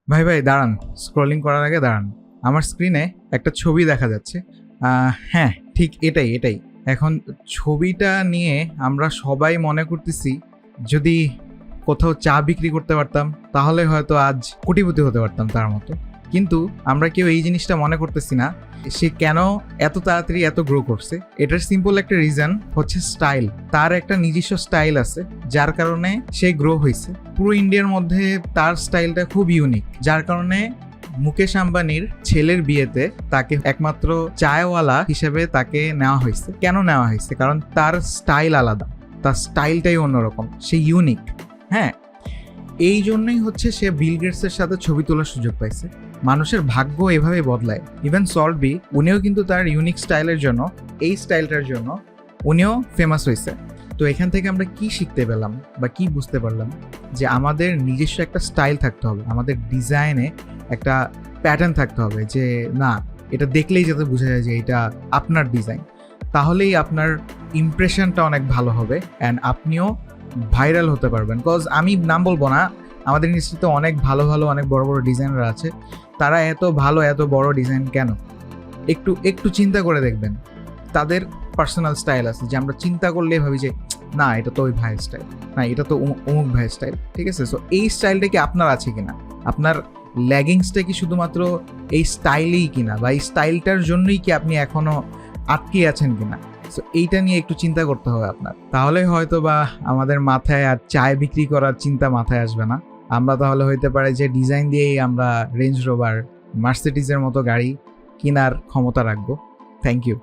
ভাই ভাই দাঁড়ান, স্ক্রলিং করার আগে দাঁড়ান। আমার স্ক্রিনে একটা ছবি দেখা যাচ্ছে। হ্যাঁ, ঠিক এটাই এটাই। এখন ছবিটা নিয়ে আমরা সবাই মনে করতেছি, যদি কোথাও চা বিক্রি করতে পারতাম তাহলে হয়তো আজ কোটিপতি হতে পারতাম তার মতো। কিন্তু আমরা কেউ এই জিনিসটা মনে করতেছি না, সে কেন এত তাড়াতাড়ি এত গ্রো করছে। এটার সিম্পল একটা রিজন হচ্ছে স্টাইল। তার একটা নিজস্ব স্টাইল আছে, যার কারণে সে গ্রো হয়েছে। পুরো ইন্ডিয়ার মধ্যে তার স্টাইলটা খুব ইউনিক, যার কারণে মুকেশ আম্বানির ছেলের বিয়েতে তাকে একমাত্র চায়ওয়ালা হিসেবে তাকে নেওয়া হয়েছে। কেন নেওয়া হয়েছে? কারণ তার স্টাইল আলাদা, তার স্টাইলটাই অন্যরকম, সে ইউনিক। হ্যাঁ, এই জন্যই হচ্ছে সে বিল গেটসের সাথে ছবি তোলার সুযোগ পাইছে। মানুষের ভাগ্য এভাবে বদলায়। ইভেন সল্টবি, উনিও কিন্তু তার ইউনিক স্টাইলের জন্য, এই স্টাইলটার জন্য উনিও ফেমাস হয়েছে। তো এখান থেকে আমরা কি শিখতে পেলাম বা কি বুঝতে পারলাম, যে আমাদের নিজস্ব একটা স্টাইল থাকতে হবে, আমাদের ডিজাইনে একটা প্যাটার্ন থাকতে হবে, যে না, এটা দেখলেই যাতে বোঝা যায় যে এটা আপনার ডিজাইন। তাহলেই আপনার ইমপ্রেশনটা অনেক ভালো হবে অ্যান্ড আপনিও ভাইরাল হতে পারবেন। বিকজ আমি নাম বলবো না, আমাদের ইন্ডাস্ট্রিতে অনেক ভালো ভালো অনেক বড় বড় ডিজাইনার আছে। তারা এত ভালো, এত বড় ডিজাইন কেন? একটু একটু চিন্তা করে দেখবেন, তাদের পার্সোনাল স্টাইল আছে, যে আমরা চিন্তা করলে ভাবি যে না, এটা তো ওই ভাইয়ের স্টাইল, না এটা তো অমুক ভাইয়ের স্টাইল। ঠিক আছে, সো এই স্টাইলটা কি আপনার আছে কিনা? আপনার লেগিংসটা কি শুধুমাত্র এই স্টাইলেই কিনা, বা এই স্টাইলটার জন্যই কি আপনি এখনো আটকে আছেন কিনা? সো এইটা নিয়ে একটু চিন্তা করতে হবে আপনার। তাহলে হয়তো বা আমাদের মাথায় আর চায় বিক্রি করার চিন্তা মাথায় আসবে না। আমরা তাহলে হইতে পারে যে ডিজাইন দিয়েই আমরা রেঞ্জ রোভার, মার্সিডিজের মতো গাড়ি কেনার ক্ষমতা রাখবো। Thank you.